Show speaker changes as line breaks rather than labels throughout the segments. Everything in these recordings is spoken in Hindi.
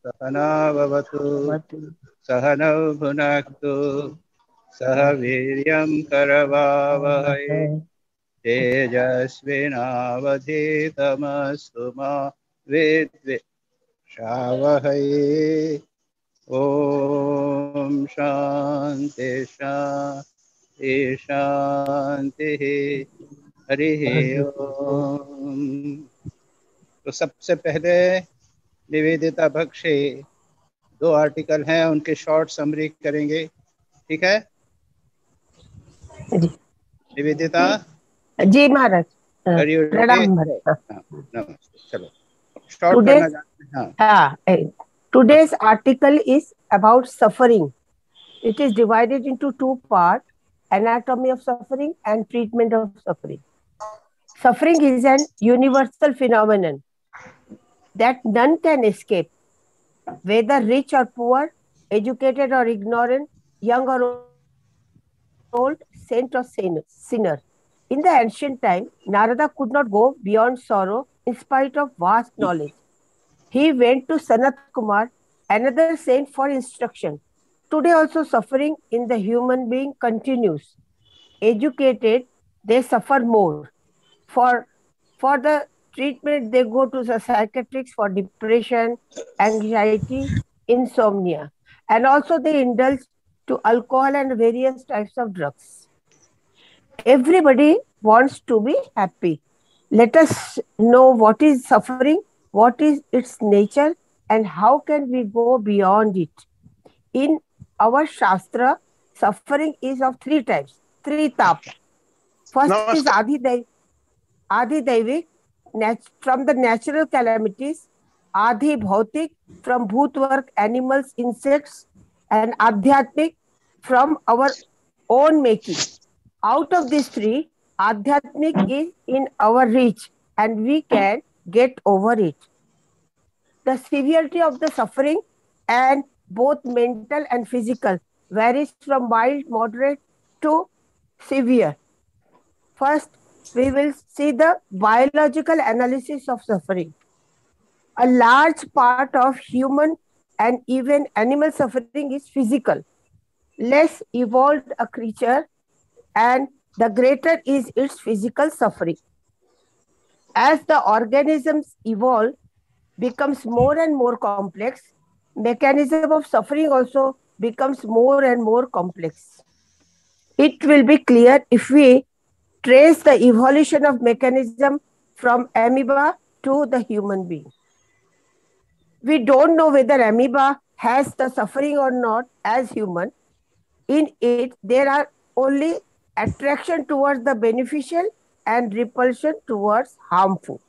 सहना भवतु सहनौ भुनक्तु सह वीर्यं करवावहै तेजस्विनावधीतमस्तु मा विद्विषावहै। ओम शांति शांति शांति। हरि ओम। तो सबसे पहले निवेदिता बख्शी 2 आर्टिकल हैं, उनके शॉर्ट समरी करेंगे, ठीक है? निवेदिता
जी महाराज,
प्रणाम
महाराज।
नमस्ते। चलो शॉर्ट करना जानते हैं। हाँ।
Today's article is about suffering. It is divided into 2 parts: anatomy of suffering and treatment of suffering. Suffering is an universal phenomenon that none can escape, whether rich or poor, educated or ignorant, young or old, saint or sinner. In the ancient time, Narada could not go beyond sorrow in spite of vast knowledge. He went to Sanat Kumar, another saint, for instruction. Today also suffering in the human being continues. Educated, they suffer more. For the treatment, they go to the psychiatrists for depression, anxiety, insomnia. And also they indulge to alcohol and various types of drugs. Everybody wants to be happy. Let us know what is suffering, what is its nature, and how can we go beyond it. In our Shastra, suffering is of 3 types, 3 tap. First is Adi Daivik, from the natural calamities, Adi Bhautik, from bhoot work, animals, insects, and Adhyatmik, from our own making. Out of these 3, Adhyatmik is in our reach and we can get over it. The severity of the suffering, and both mental and physical, varies from mild, moderate to severe. First, we will see the biological analysis of suffering. A large part of human and even animal suffering is physical. Less evolved a creature, and the greater is its physical suffering. As the organisms evolve, becomes more and more complex, mechanism of suffering also becomes more and more complex. It will be clear if we trace the evolution of mechanism from amoeba to the human being. We don't know whether amoeba has the suffering or not as human. In it, there are only attraction towards the beneficial and repulsion towards harmful.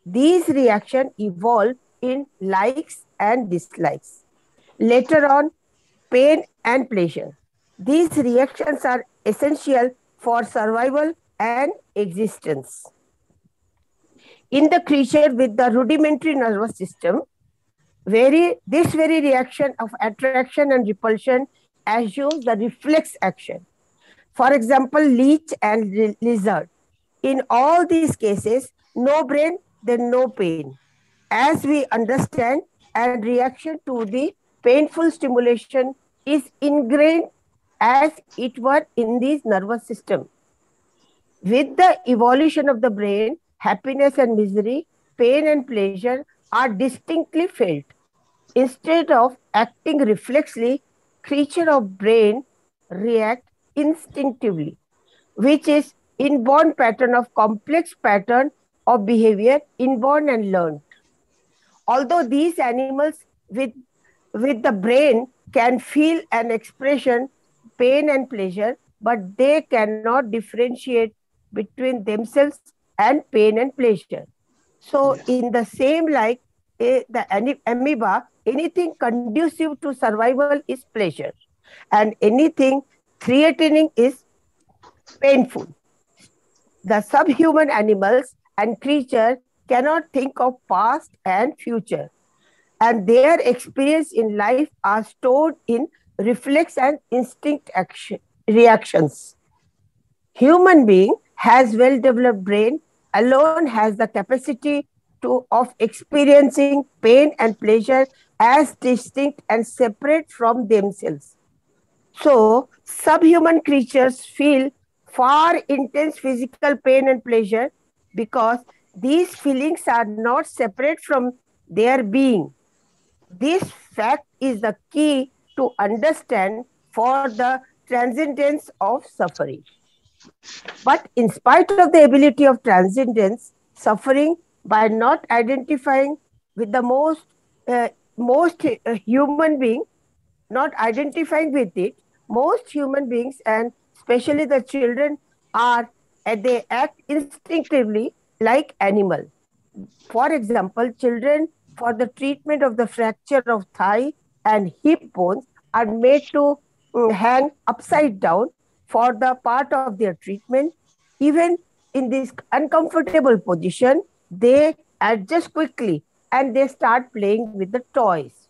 These reactions evolve in likes and dislikes. Later on, pain and pleasure. These reactions are essential for survival and existence. In the creature with the rudimentary nervous system, this very reaction of attraction and repulsion assumes the reflex action. For example, leech and lizard. In all these cases, no brain, then no pain. As we understand, and reaction to the painful stimulation is ingrained as it were in this nervous system. With the evolution of the brain, happiness and misery, pain and pleasure are distinctly felt. Instead of acting reflexly, creature of brain react instinctively, which is inborn pattern of complex pattern of behavior, inborn and learned. Although these animals with the brain can feel an expression, pain and pleasure, but they cannot differentiate between themselves and pain and pleasure. So in the same like the amoeba, anything conducive to survival is pleasure, and anything threatening is painful. The subhuman animals and creatures cannot think of past and future, and their experience in life are stored in reflex and instinct reactions. Human being has well-developed brain, alone has the capacity of experiencing pain and pleasure as distinct and separate from themselves. So, subhuman creatures feel far intense physical pain and pleasure because these feelings are not separate from their being. This fact is the key to understand for the transcendence of suffering. But in spite of the ability of transcendence, suffering, by not identifying with the most human being, not identifying with it, most human beings and especially the children are they act instinctively like animal. For example, children for the treatment of the fracture of thigh and hip bones are made to hang upside down for the part of their treatment. Even in this uncomfortable position, they adjust quickly and they start playing with the toys.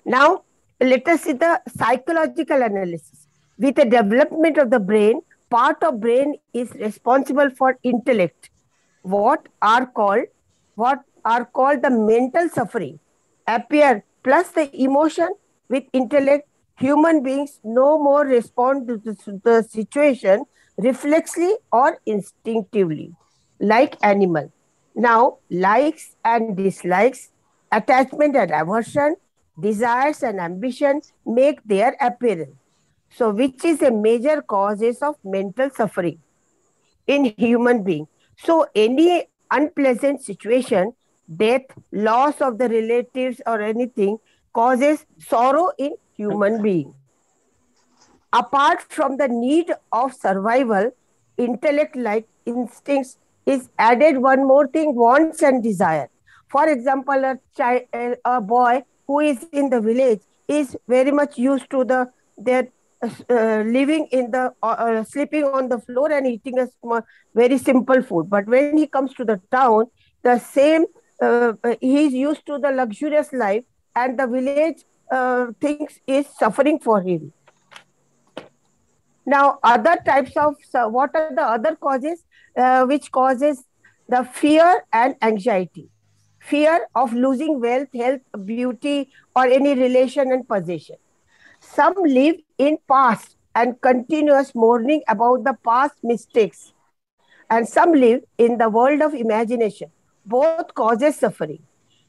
Now, let us see the psychological analysis. With the development of the brain, part of brain is responsible for intellect. What are called what are called the mental suffering appear plus the emotion with intellect. Human beings no more respond to the situation reflexively or instinctively like animal. Now, likes and dislikes, attachment and aversion, desires and ambition make their appearance. So, which is a major causes of mental suffering in human being. So, any unpleasant situation, death, loss of the relatives or anything causes sorrow in human being. Apart from the need of survival, intellect like instincts is added one more thing, wants and desire. For example, a boy who is in the village is very much used to their living in the sleeping on the floor and eating a very simple food. But when he comes to the town, the same he is used to the luxurious life, and the village things is suffering for him. Now, other types of, so what are the other causes which causes the fear and anxiety? Fear of losing wealth, health, beauty, or any relation and possession. Some live in past and continuous mourning about the past mistakes, and some live in the world of imagination. Both causes suffering.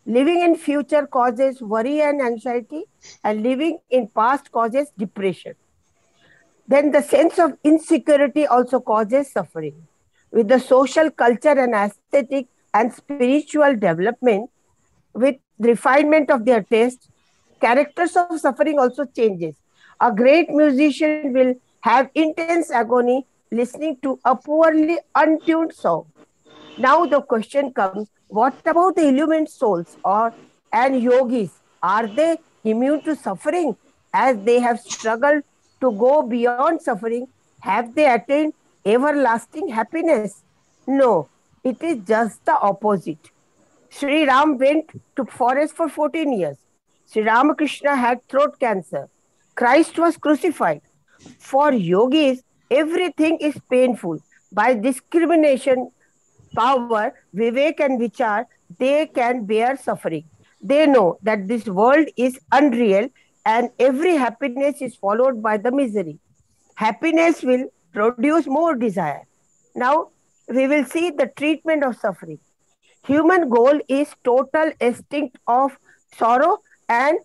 Living in future causes worry and anxiety, and living in past causes depression. Then the sense of insecurity also causes suffering. With the social culture and aesthetic and spiritual development, with refinement of their taste, characters of suffering also changes. A great musician will have intense agony listening to a poorly untuned song. Now the question comes, what about the illumined souls or and yogis? Are they immune to suffering as they have struggled to go beyond suffering? Have they attained everlasting happiness? No, it is just the opposite. Sri Ram went to forest for 14 years. Sri Ramakrishna had throat cancer. Christ was crucified. For yogis, everything is painful. By discrimination, power, Vivek and Vichar, they can bear suffering. They know that this world is unreal and every happiness is followed by the misery. Happiness will produce more desire. Now, we will see the treatment of suffering. Human goal is total extinct of sorrow and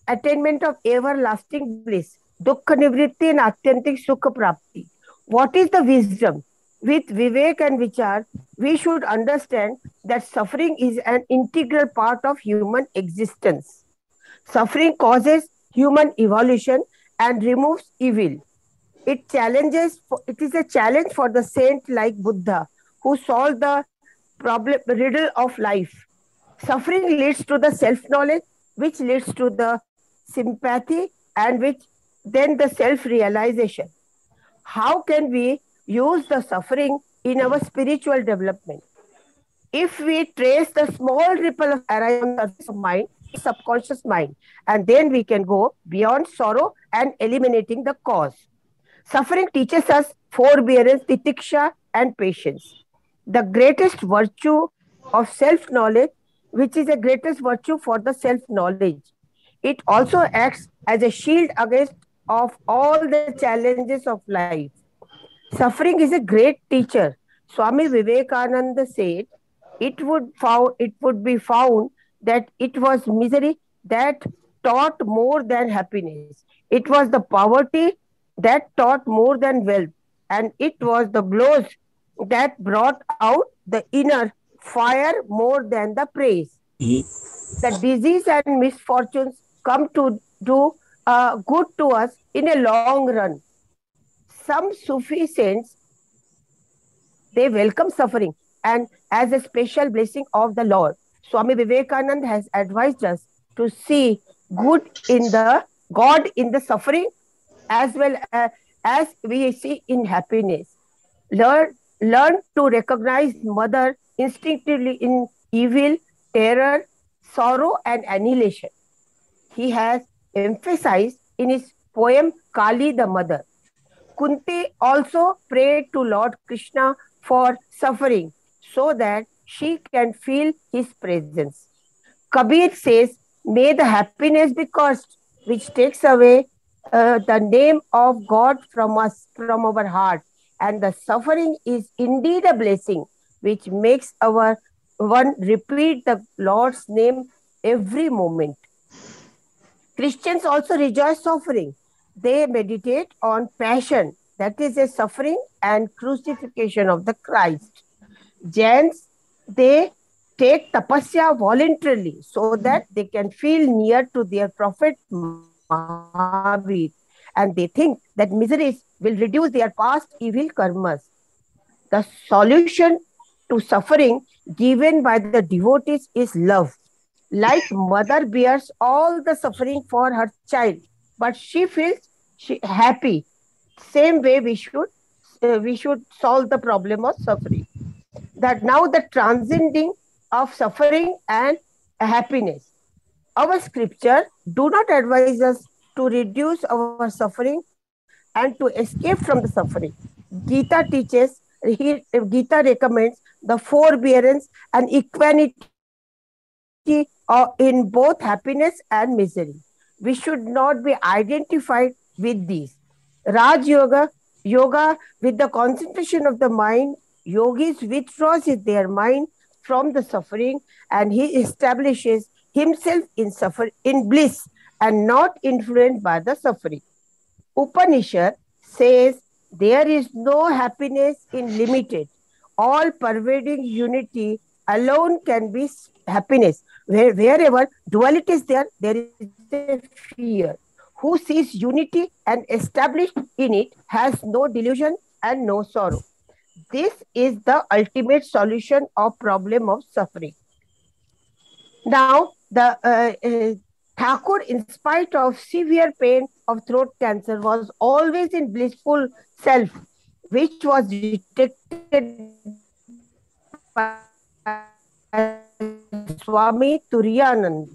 attainment of everlasting bliss. Dukkha nivritti and atyantik sukha prapti. What is the wisdom? With Vivek and Vichar, we should understand that suffering is an integral part of human existence. Suffering causes human evolution and removes evil. It is a challenge for the saint like Buddha who solved the problem riddle of life. Suffering leads to the self-knowledge, which leads to the sympathy and which then the self-realization. How can we use the suffering in our spiritual development? If we trace the small ripple of arise on the surface of mind, subconscious mind, and then we can go beyond sorrow and eliminating the cause. Suffering teaches us forbearance, titiksha, and patience. The greatest virtue of self knowledge which is the greatest virtue for the self-knowledge. It also acts as a shield against of all the challenges of life. Suffering is a great teacher. Swami Vivekananda said, it would be found that it was misery that taught more than happiness. It was the poverty that taught more than wealth, and it was the blows that brought out the inner fire more than the praise. The disease and misfortunes come to do good to us in a long run. Some Sufi saints, they welcome suffering and as a special blessing of the Lord. Swami Vivekananda has advised us to see good in the God in the suffering as well as we see in happiness. Learn to recognize mother instinctively in evil, terror, sorrow, and annihilation. He has emphasized in his poem Kali the Mother. Kunti also prayed to Lord Krishna for suffering so that she can feel his presence. Kabir says, may the happiness be cursed, which takes away the name of God from us, from our heart. And the suffering is indeed a blessing, which makes our one repeat the Lord's name every moment. Christians also rejoice suffering. They meditate on passion, that is a suffering and crucifixion of the Christ. Jains, they take tapasya voluntarily so that they can feel near to their prophet Mahavir, and they think that miseries will reduce their past evil karmas. The solution to suffering given by the devotees is love. Like mother bears all the suffering for her child, but she feels happy. Same way we should solve the problem of suffering. That now the transcending of suffering and happiness. Our scripture do not advise us to reduce our suffering and to escape from the suffering. Gita teaches, Gita recommends the forbearance and equanimity in both happiness and misery. We should not be identified with these. Raj Yoga with the concentration of the mind, yogis withdraws their mind from the suffering and he establishes himself in bliss and not influenced by the suffering. Upanishad says there is no happiness in limited. All pervading unity alone can be happiness. Wherever duality is there is a fear. Who sees unity and established in it has no delusion and no sorrow. This is the ultimate solution of problem of suffering. Now, the Thakur, in spite of severe pain of throat cancer, was always in blissful self, which was detected by Swami Turiyananda.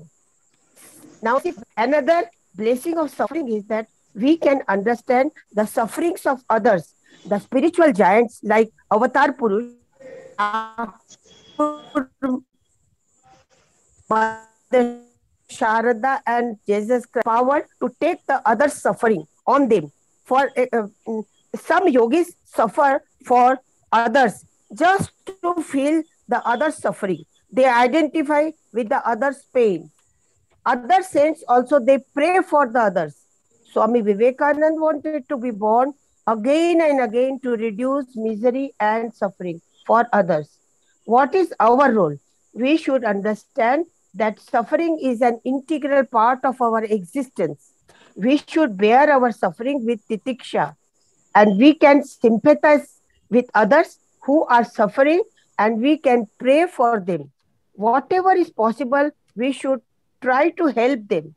Now, another blessing of suffering is that we can understand the sufferings of others. The spiritual giants like Avatar Purush, Mother Sharada, and Jesus Christ empowered to take the other suffering on them. For some yogis suffer for others just to feel the other suffering. They identify with the other's pain. Other saints also they pray for the others. Swami Vivekananda wanted to be born again and again to reduce misery and suffering for others. What is our role? We should understand that suffering is an integral part of our existence. We should bear our suffering with titiksha, and we can sympathize with others who are suffering and we can pray for them. Whatever is possible, we should try to help them.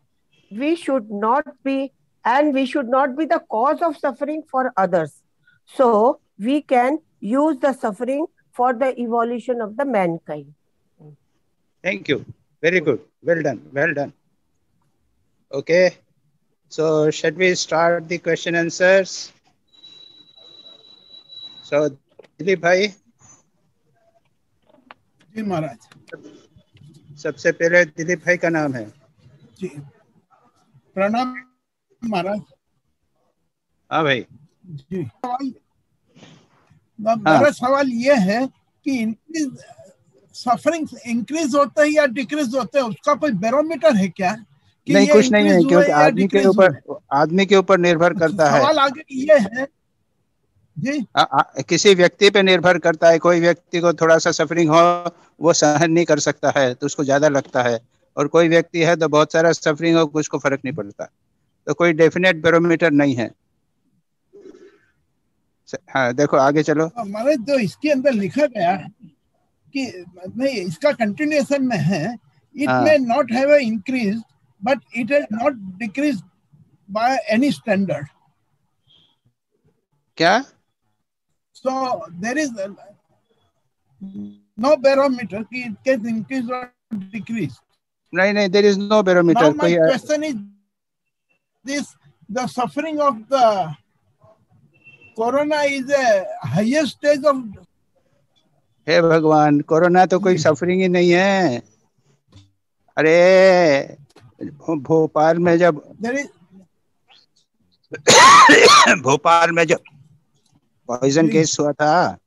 We should not be, and we should not be the cause of suffering for others. So we can use the suffering for the evolution of the mankind.
Thank you. Very good. Well done. Well done. Okay. So, should we start the question answers? So, Dilip bhai.
जी महाराज.
सबसे पहले दिलीप भाई का नाम है।
जी, प्रणाम महाराज।
हाँ भाई।
जी,
हाँ।
मेरा सवाल ये है कि सफरिंग इंक्रीज होता है या डिक्रीज होता है, उसका कोई बैरोमीटर है क्या कि
नहीं,
ये
कुछ नहीं है,
इंक्रीज हुए
क्योंकि
या डिक्रीज हुए?
आदमी के ऊपर निर्भर करता है।
सवाल आगे ये है जी,
किसी व्यक्ति पे निर्भर करता है। कोई व्यक्ति को थोड़ा सा सफरिंग हो, वो सहन नहीं कर सकता है तो उसको ज्यादा लगता है, और कोई व्यक्ति है तो बहुत सारा सफरिंग हो, उसको फर्क नहीं पड़ता। तो कोई डेफिनेट बैरोमीटर नहीं है। हाँ, देखो आगे चलो।
हमारे जो इसके अंदर लिखा गया कि नहीं, इसका कंटिन्यूएशन में है, it may not have increase but it has not decrease by any standard.
क्या?
So there is no barometer कि it can increase or decrease.
नहीं, there is no barometer.
Now my question is this: the suffering of the corona is the highest stage of.
हे भगवान, कोरोना तो कोई सफरिंग ही नहीं है। अरे भोपाल में जब भोपाल में जब पॉइजन केस हुआ था,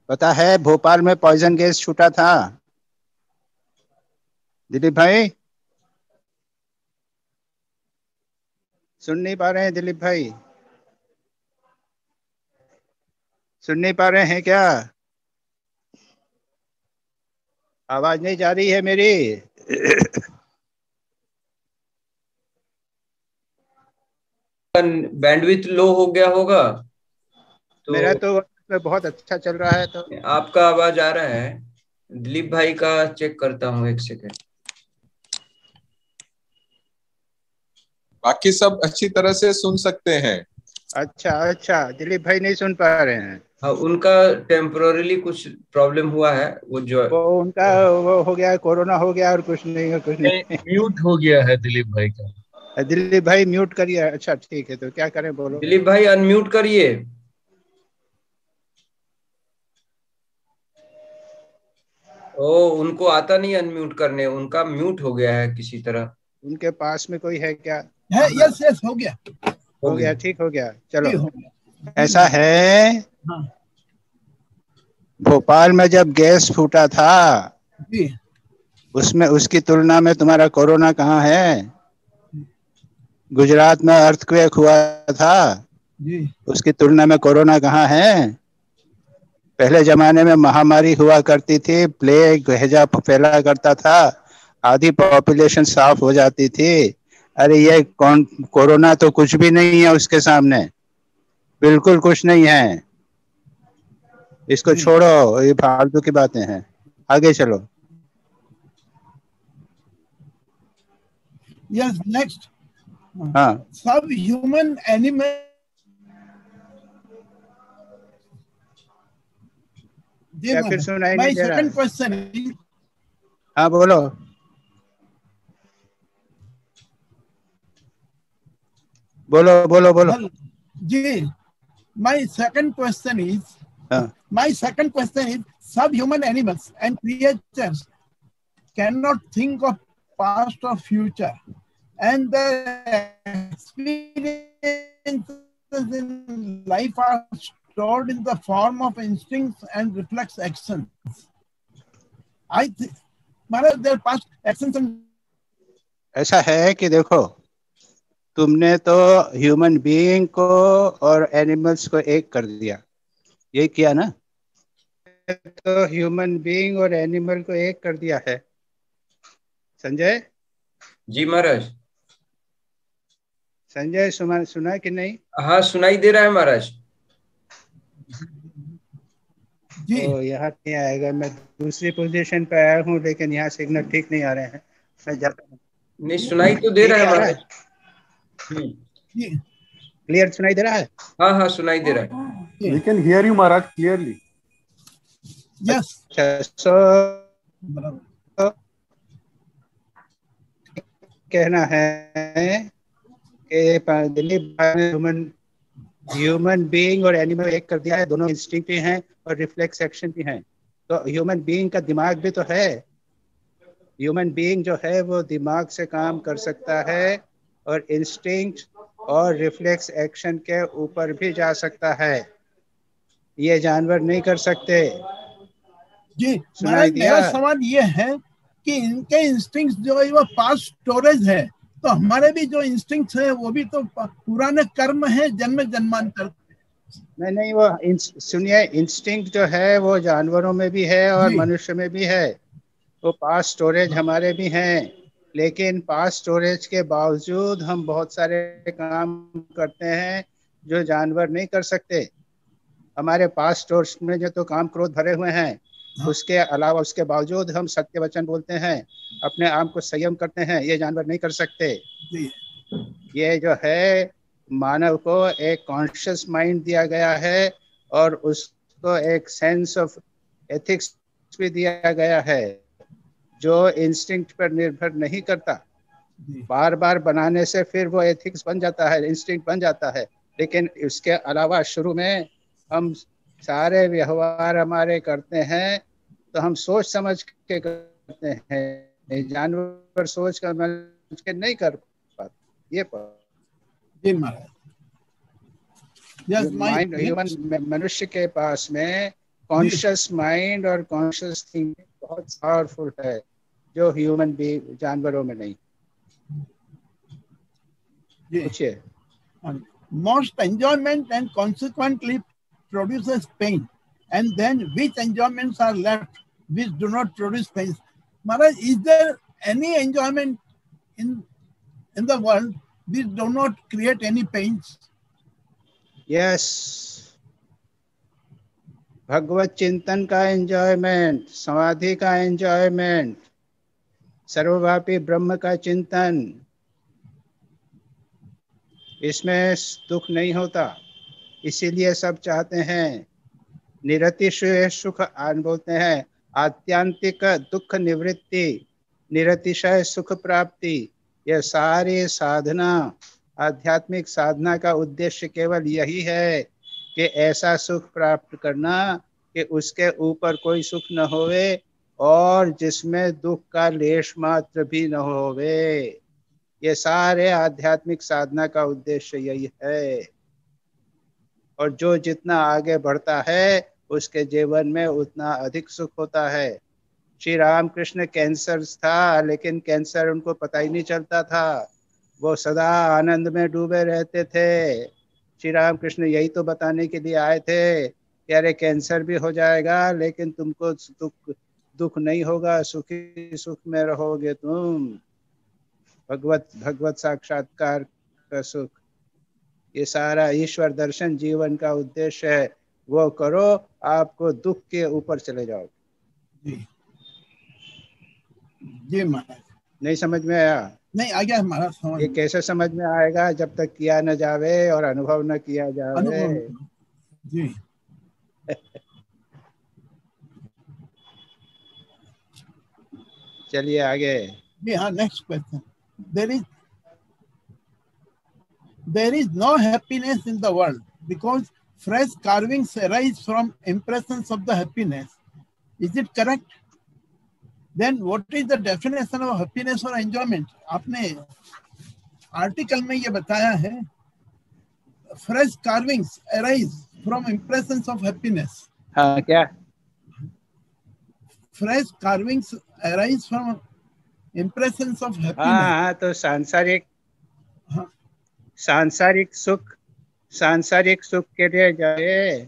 पता है? भोपाल में पॉइजन गैस छूटा था। दिलीप भाई, सुन नहीं पा रहे हैं? दिलीप भाई सुन नहीं पा रहे हैं क्या? आवाज नहीं जा रही है मेरी?
बैंडविड्थ लो हो गया होगा तो।
मेरा तो बहुत अच्छा चल रहा है। तो
आपका आवाज आ रहा है। दिलीप भाई का चेक करता हूँ, एक सेकेंड।
बाकी सब अच्छी तरह से सुन सकते हैं।
अच्छा, दिलीप भाई नहीं सुन पा रहे हैं।
हाँ, उनका टेम्पोरली कुछ प्रॉब्लम हुआ है।
उनका वो हो गया, कोरोना हो गया, और कुछ नहीं।
म्यूट हो गया है दिलीप भाई का।
दिलीप भाई म्यूट करिए। अच्छा ठीक है, तो क्या करें बोलो।
दिलीप भाई अनम्यूट करिए। ओ, उनको आता नहीं अनम्यूट करने, उनका म्यूट हो गया है किसी तरह।
उनके पास में कोई है क्या?
है, यस हो गया,
हो गया, ठीक हो गया। चलो,
हो गया।
ऐसा है,
हाँ।
भोपाल में जब गैस फूटा था,
जी,
उसमें उसकी तुलना में तुम्हारा कोरोना कहाँ है? गुजरात में अर्थक्वेक हुआ था
जी,
उसकी तुलना में कोरोना कहाँ है? पहले जमाने में महामारी हुआ करती थी, प्लेग हैजा फैला करता था, आधी पॉपुलेशन साफ हो जाती थी। अरे ये कोरोना तो कुछ भी नहीं है उसके सामने, बिल्कुल कुछ नहीं है। इसको छोड़ो, ये फालतू की बातें हैं। आगे चलो।
Yes, next.
हाँ,
सब ह्यूमन एनिमल।
क्या फिर सुनाई
माय
नहीं दे रहा है?
सेकंड क्वेश्चन इज,
हाँ बोलो बोलो बोलो बोलो।
जी, my second question is subhuman animals and creatures cannot think of past or future, and the experiences in life are stored in the form of instincts and reflex actions. I think their past actions and
ऐसा है कि देखो, तुमने तो ह्यूमन बीइंग को और एनिमल्स को एक कर दिया, यही किया ना? तो ह्यूमन बीइंग और एनिमल को एक कर दिया है। संजय
जी महाराज।
संजय सुना कि नहीं?
हाँ, सुनाई दे रहा है महाराज।
तो यहाँ नहीं आएगा, मैं दूसरी पोजीशन पे आया हूँ, लेकिन यहाँ सिग्नल ठीक नहीं आ रहे हैं। मैं जाता हूँ।
नहीं, सुनाई तो दे रहा है महाराज।
क्लियर सुनाई दे रहा है?
हाँ हाँ, सुनाई दे रहा है।
We can hear you Maharaj clearly.
yes,
सो कहना है कि दिलीप भाई ने ह्यूमन बीइंग और एनिमल एक कर दिया है। दोनों इंस्टिंक्ट भी हैं और रिफ्लेक्स एक्शन भी हैं। तो ह्यूमन बीइंग का दिमाग भी तो है। ह्यूमन बीइंग जो है वो दिमाग से काम कर सकता है और इंस्टिंक्ट और रिफ्लेक्स एक्शन के ऊपर भी जा सकता है। ये जानवर नहीं कर सकते।
जी
सुनाई
महाराज,
दिया?
मेरा सवाल ये है कि इनके इंस्टिंक्ट्स जो है वो पास्ट स्टोरेज है, तो हमारे भी जो इंस्टिंक्ट्स है वो भी तो पुराने कर्म है, जन्म जन्मांतर।
नहीं, वो सुनिए, इंस्टिंक्ट जो है वो जानवरों में भी है और
जी
मनुष्य में भी है। वो पास्ट स्टोरेज हमारे भी हैं, लेकिन पास्ट स्टोरेज के बावजूद हम बहुत सारे काम करते हैं जो जानवर नहीं कर सकते। हमारे पास्ट स्टोरेज में जो तो काम क्रोध भरे हुए हैं, उसके अलावा उसके बावजूद हम सत्य वचन बोलते हैं, अपने आप को संयम करते हैं। ये जानवर नहीं कर सकते।
जी
ये जो है मानव को एक कॉन्शियस माइंड दिया गया है और उसको एक सेंस ऑफ एथिक्स भी दिया गया है जो इंस्टिंक्ट पर निर्भर नहीं करता। बार बार बनाने से फिर वो एथिक्स बन जाता है, इंस्टिंक्ट बन जाता है, लेकिन इसके अलावा शुरू में हम सारे व्यवहार हमारे करते हैं तो हम सोच समझ के करते हैं। जानवर सोच समझ के नहीं कर पाते। ये
जी महाराज। यस
माइंड ह्यूमन मनुष्य के पास में कॉन्शियस माइंड और कॉन्शियस थिंकिंग बहुत पावरफुल है, जो ह्यूमन भी जानवरों में नहीं। पूछिए।
Most enjoyment and consequently produces pain, and then which enjoyments are left which do not produce pain? Maharaj, is there any enjoyment in the world which do not create any pains?
Yes. भगवत चिंतन का एंजॉयमेंट, समाधि का एंजॉयमेंट, सर्वव्यापी ब्रह्म का चिंतन, इसमें दुख नहीं होता। इसीलिए सब चाहते हैं निरतिशय सुख, बोलते हैं आत्यंतिक दुख निवृत्ति, निरतिशय सुख प्राप्ति। यह सारी साधना, आध्यात्मिक साधना का उद्देश्य केवल यही है कि ऐसा सुख प्राप्त करना कि उसके ऊपर कोई सुख न होवे और जिसमें दुख का लेश मात्र भी न होवे। ये सारे आध्यात्मिक साधना का उद्देश्य यही है। और जो जितना आगे बढ़ता है उसके जीवन में उतना अधिक सुख होता है। श्री रामकृष्ण कैंसर था, लेकिन कैंसर उनको पता ही नहीं चलता था। वो सदा आनंद में डूबे रहते थे। श्री रामकृष्ण यही तो बताने के लिए आए थे कि अरे कैंसर भी हो जाएगा लेकिन तुमको दुख नहीं होगा, सुखी सुख में रहोगे तुम। भगवत साक्षात्कार का सुख, ये सारा ईश्वर दर्शन जीवन का उद्देश्य है। वो करो, आपको दुख के ऊपर चले जाओ।
जी महाराज। नहीं
समझ में आया?
नहीं आ गया महाराज समझ।
ये कैसे समझ में आएगा जब तक किया न जावे और अनुभव न किया जावे।
जी
चलिए आगे।
जी हाँ, next question. There is no happiness in the world because fresh carvings arise from impressions of the happiness. Is it correct? Then what is the definition of happiness or enjoyment? आपने आर्टिकल में ये बताया है, fresh carvings arise from impressions of happiness.
हाँ क्या?
Fresh carvings arise from impressions of happiness.
हाँ, तो सांसारिक सुख के लिए जाए,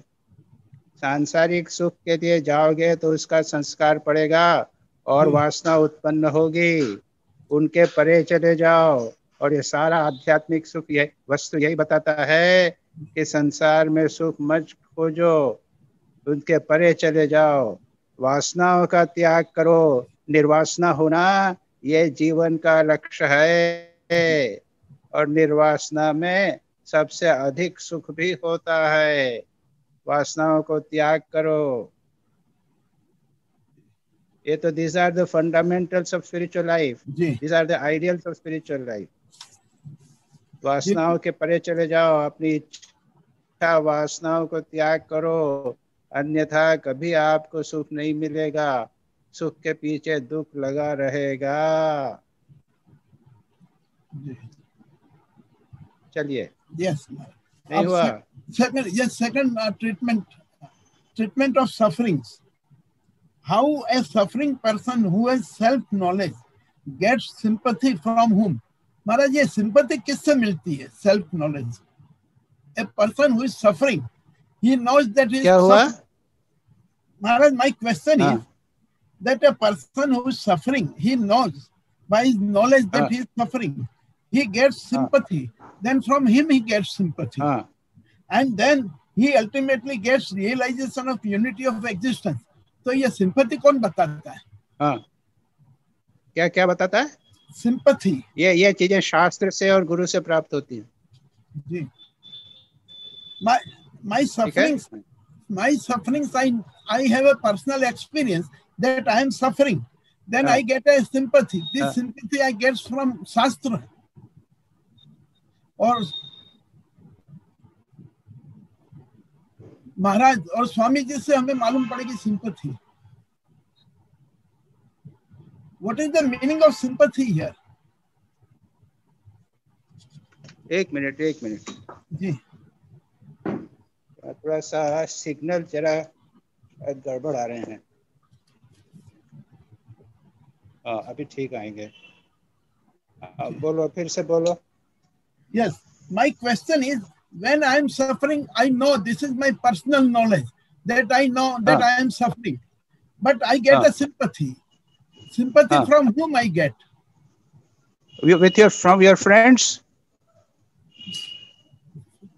सांसारिक सुख के लिए जाओगे तो उसका संस्कार पड़ेगा और वासना उत्पन्न होगी। उनके परे चले जाओ। और ये सारा आध्यात्मिक सुख यही वस्तु यही बताता है कि संसार में सुख मत खोजो, उनके परे चले जाओ, वासनाओं का त्याग करो। निर्वासना होना ये जीवन का लक्ष्य है और निर्वासना में सबसे अधिक सुख भी होता है। वासनाओं को त्याग करो। ये तो these are the fundamentals of spiritual life. These are the ideals of spiritual life. वासनाओं के परे चले जाओ, अपनी इच्छा वासनाओं को त्याग करो, अन्यथा कभी आपको सुख नहीं मिलेगा। सुख के पीछे दुख लगा रहेगा। चलिए।
Yes.
नहीं हुआ?
Second treatment of sufferings. How a suffering person who has self-knowledge gets sympathy from whom? महाराज ये sympathy किससे मिलती है? Self-knowledge. A person who is suffering, he knows that he is
क्या हुआ?
Maharaj, my question is that a person who is suffering, he knows by his knowledge that he is suffering, he gets sympathy. Then from him he gets sympathy. And then he ultimately gets realization of unity of existence. तो ये sympathy कौन बताता है?
क्या क्या बताता है?
Sympathy.
ये चीजें शास्त्र से और गुरु से प्राप्त होती हैं।
जी. My sufferings, I have a personal experience that I am suffering. Then I get a sympathy. This sympathy I get from Shastra. और महाराज और स्वामी जी से हमें मालूम पड़ेगी sympathy. What is the meaning of sympathy here?
एक मिनट
जी.
थोड़ा सा सिग्नल जरा गड़बड़ आ रहे हैं। अभी ठीक आएंगे। बोलो, फिर से बोलो।
Yes, my question is, when I am suffering, I know, this is my personal knowledge, that I know that I am suffering, but I get a sympathy. Sympathy from whom I get?
From your friends?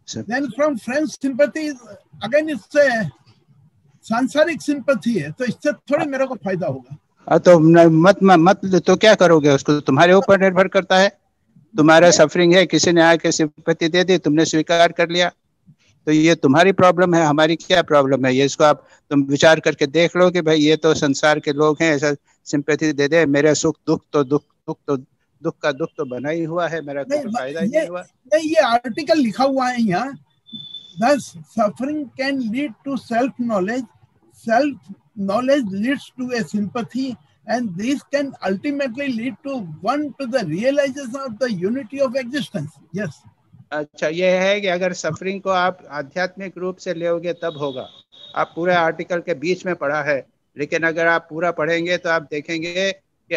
Then from friends sympathy, again it's a सांसारिक sympathy है, तो इससे थोड़ी मेरे को फायदा होगा।
तो मत तो क्या करोगे उसको? तुम्हारे ऊपर निर्भर करता है। तुम्हारा सफरिंग है, किसी ने आके सिंपैथी दे दी, तुमने स्वीकार कर लिया, तो ये तुम्हारी प्रॉब्लम है, हमारी क्या प्रॉब्लम है? ये इसको आप तुम विचार करके देख लो कि भाई ये तो संसार के लोग हैं, ऐसा सिंपैथी दे दे। मेरे सुख दुख का दुख तो बना ही हुआ है, मेरा कोई फायदा ही नहीं हुआ।
नहीं, ये आर्टिकल लिखा हुआ है यहाँ, thus suffering can lead to self knowledge leads to a sympathy, and this can ultimately lead to the realization of the unity of existence. Yes.
अच्छा, ये है कि अगर सफरिंग को आप आध्यात्मिक रूप से लेओगे तब होगा। आप पूरे आर्टिकल के बीच में पढ़ा है, लेकिन अगर आप पूरा पढ़ेंगे तो आप देखेंगे कि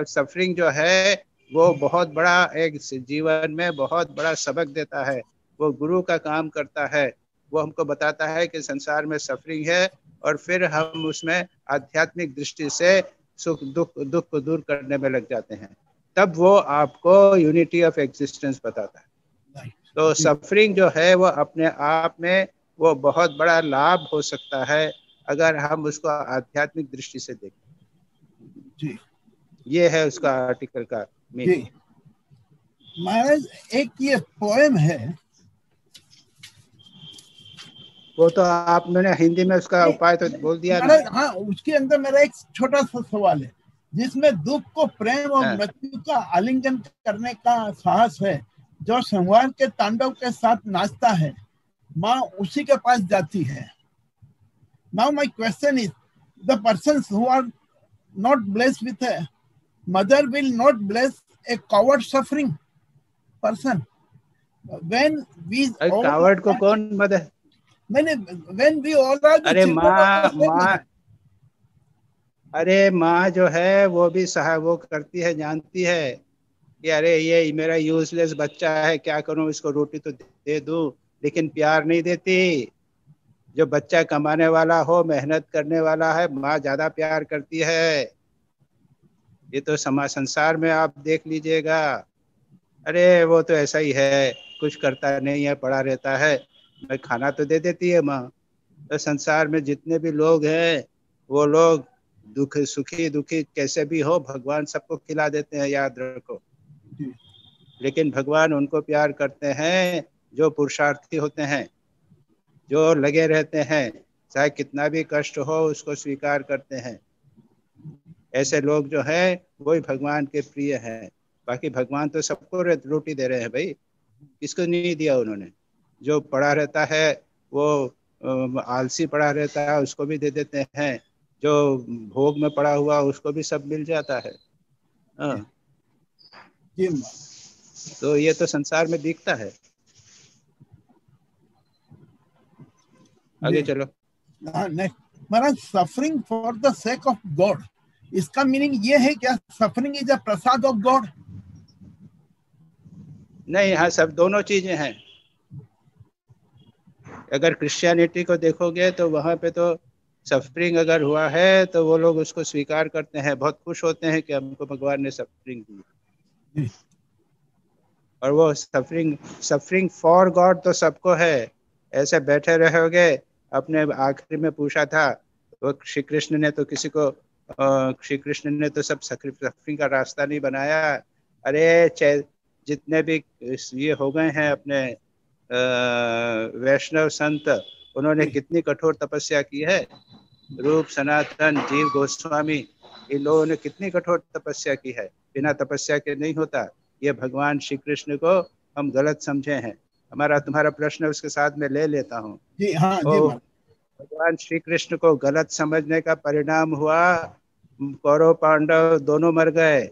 सफरिंग जो है वो बहुत बड़ा एक जीवन में बहुत बड़ा सबक देता है। वो गुरु का काम करता है। वो हमको बताता है कि संसार में सफरिंग है, और फिर हम उसमें आध्यात्मिक दृष्टि से सुख दुख को दूर करने में लग जाते हैं। तब वो आपको यूनिटी ऑफ एग्जिस्टेंस बताता है। तो सफरिंग जो है वो अपने आप में वो बहुत बड़ा लाभ हो सकता है अगर हम उसको आध्यात्मिक दृष्टि से देखें। ये है उसका आर्टिकल का मीनिंग।
महाराज, एक ये पोएम है,
वो तो आपने हिंदी में उसका उपाय तो बोल दिया ना।
हाँ, उसके अंदर मेरा एक छोटा सा सवाल है, जिसमें दुख को प्रेम और मृत्यु का आलिंगन करने का साहस है, जो संहार के तांडव के साथ नाचता है, माँ उसी के पास जाती है। Now my question is, the persons who are not blessed with a mother will not bless a coward suffering person. When we
coward को कौन मदद?
When we all are the
अरे माँ जो है वो भी वो करती है, जानती है कि अरे ये मेरा यूजलेस बच्चा है, क्या करूं, इसको रोटी तो दे दूं, लेकिन प्यार नहीं देती। जो बच्चा कमाने वाला हो, मेहनत करने वाला है, माँ ज्यादा प्यार करती है। ये तो संसार में आप देख लीजिएगा। अरे वो तो ऐसा ही है, कुछ करता नहीं है, पड़ा रहता है, मैं खाना तो दे देती है माँ। तो संसार में जितने भी लोग हैं वो लोग सुखी दुखी कैसे भी हो, भगवान सबको खिला देते हैं, याद रखो। लेकिन भगवान उनको प्यार करते हैं जो पुरुषार्थी होते हैं, जो लगे रहते हैं, चाहे कितना भी कष्ट हो उसको स्वीकार करते हैं। ऐसे लोग जो हैं वही भगवान के प्रिय हैं। बाकी भगवान तो सबको रोटी दे रहे हैं भाई, किसको नहीं दिया उन्होंने। जो पड़ा रहता है वो आलसी पड़ा रहता है उसको भी दे देते हैं, जो भोग में पड़ा हुआ उसको भी सब मिल जाता है। तो ये तो संसार में दिखता है। आगे चलो।
Next Maharaj, suffering for the sake of God, इसका मीनिंग ये है क्या suffering is a Prasad of God?
नहीं, हाँ सब दोनों चीजें हैं। अगर क्रिश्चियनिटी को देखोगे तो वहां पे तो सफरिंग अगर हुआ है तो वो लोग उसको स्वीकार करते हैं, बहुत खुश होते हैं कि हमको भगवान ने सफरिंग दी। और वो सफरिंग फॉर गॉड तो सबको है। ऐसे बैठे रहोगे, अपने आखिरी में पूछा था वो श्री कृष्ण ने तो किसी को श्री कृष्ण ने तो सब सफरिंग का रास्ता नहीं बनाया। अरे जितने भी ये हो गए हैं अपने वैष्णव संत, उन्होंने कितनी कठोर तपस्या की है। रूप सनातन जीव गोस्वामी, इन लोगों ने कितनी कठोर तपस्या की है, बिना तपस्या के नहीं होता। ये भगवान श्री कृष्ण को हम गलत समझे हैं। हमारा तुम्हारा प्रश्न उसके साथ में ले लेता हूँ।
जी हाँ जी।
भगवान श्री कृष्ण को गलत समझने का परिणाम हुआ कौरव पांडव दोनों मर गए,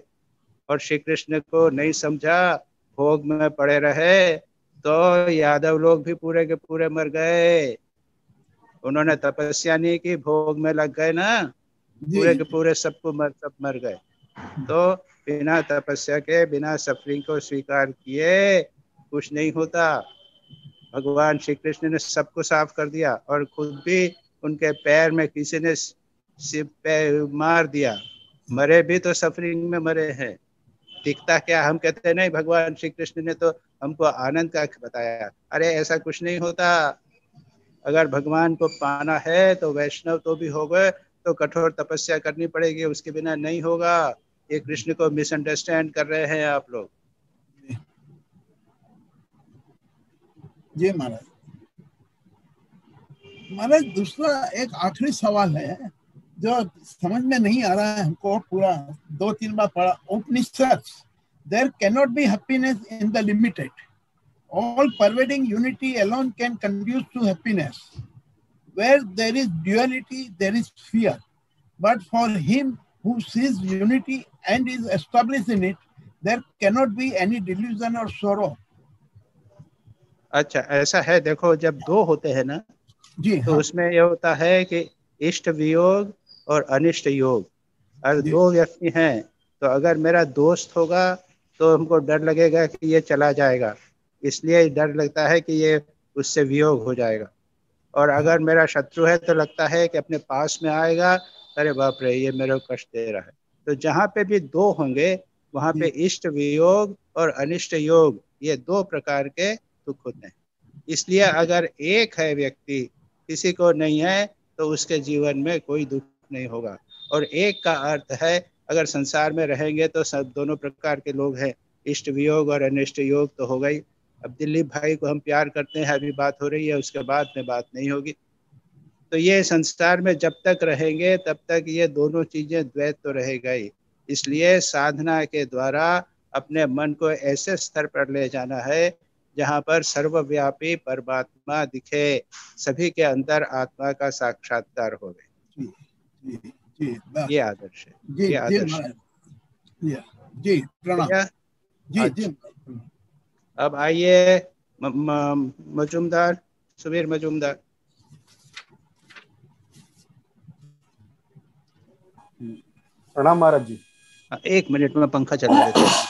और श्री कृष्ण को नहीं समझा, भोग में पड़े रहे, तो यादव लोग भी पूरे के पूरे मर गए। उन्होंने तपस्या नहीं की, भोग में लग गए ना, पूरे के पूरे सब मर गए। तो बिना तपस्या के, बिना सफरिंग को स्वीकार किए कुछ नहीं होता। भगवान श्री कृष्ण ने सबको साफ कर दिया, और खुद भी उनके पैर में किसी ने मार दिया, मरे भी तो सफरिंग में मरे हैं। दिखता क्या, हम कहते हैं नहीं भगवान श्री कृष्ण ने तो हमको आनंद का बताया। अरे ऐसा कुछ नहीं होता। अगर भगवान को पाना है तो वैष्णव तो भी हो गए तो कठोर तपस्या करनी पड़ेगी, उसके बिना नहीं होगा। ये कृष्ण को मिसअंडरस्टैंड कर रहे हैं आप लोग।
जी महाराज। महाराज दूसरा एक आखिरी सवाल है जो समझ में नहीं आ रहा है हमको, पूरा 2-3 बार पढ़ा। उपनिषद, there cannot be happiness in the limited. All pervading unity alone can conduce to happiness. Where there is duality, there is fear. But for him who sees unity and is established in it, there cannot be any delusion or sorrow.
अच्छा, ऐसा है। देखो, जब दो होते हैं ना
जी
तो
हाँ।
उसमें यह होता है कि इष्ट वियोग और अनिष्ट योग। अगर दो व्यक्ति हैं तो अगर मेरा दोस्त होगा तो हमको डर लगेगा कि ये चला जाएगा, इसलिए डर लगता है कि ये उससे वियोग हो जाएगा। और अगर मेरा शत्रु है तो लगता है कि अपने पास में आएगा, अरे बाप रे ये मेरे को कष्ट दे रहा है। तो जहाँ पे भी दो होंगे वहाँ पे इष्ट वियोग और अनिष्ट योग, ये दो प्रकार के दुख होते हैं। इसलिए अगर एक है व्यक्ति, किसी को नहीं है, तो उसके जीवन में कोई दुख नहीं होगा। और एक का अर्थ है अगर संसार में रहेंगे तो सब दोनों प्रकार के लोग हैं, इष्ट वियोग और अनिष्ट योग तो होगा ही। अब दिलीप भाई को हम प्यार करते हैं, अभी बात हो रही है, उसके बाद में बात नहीं होगी। तो ये संसार में जब तक रहेंगे तब तक ये दोनों चीजें द्वैत तो रहेगा ही। इसलिए साधना के द्वारा अपने मन को ऐसे स्तर पर ले जाना है जहाँ पर सर्वव्यापी परमात्मा दिखे, सभी के अंदर आत्मा का साक्षात्कार हो। ये आदर्श है। ये आदर्श है।
जी प्रणाम। जी।
अब आइए मजूमदार, सुबीर मजूमदार।
प्रणाम महाराज जी।
1 मिनट में पंखा चला देते हैं।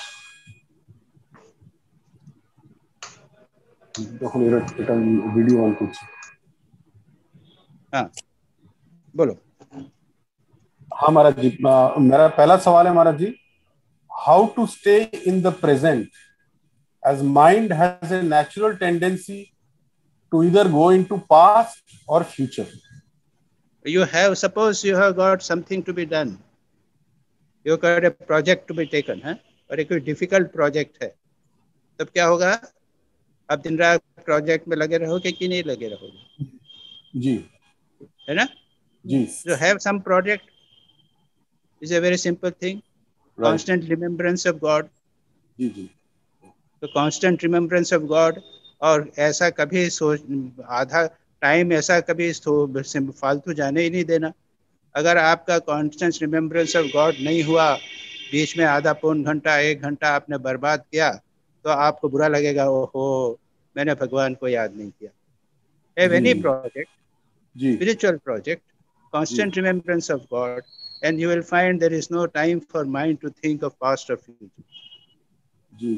वीडियो ऑन कुछ।
हाँ बोलो।
हाँ महाराज जी, मेरा पहला सवाल है महाराज जी, how to stay in the present as mind has a natural tendency to either go into past or future.
Suppose you have got something to be done, you got a project to be taken, है? और एक कोई डिफिकल्ट प्रोजेक्ट है, तब क्या होगा? आप दिन रात प्रोजेक्ट में लगे रहोगे कि नहीं लगे रहोगे?
जी,
है ना
जी।
So have some project is a very simple thing, right. Constant remembrance of God.
जी जी।
तो कांस्टेंट रिमेम्बरेंस ऑफ गॉड। और ऐसा कभी सोच आधा टाइम ऐसा कभी फालतू जाने ही नहीं देना। अगर आपका कॉन्स्टेंट रिमेम्बरेंस ऑफ गॉड नहीं हुआ, बीच में आधा पौन घंटा 1 घंटा आपने बर्बाद किया, तो आपको बुरा लगेगा, ओहो मैंने भगवान को याद नहीं किया। Have any project, spiritual project, constant remembrance of God, and you will find there is no time for mind to think of past or future.
जी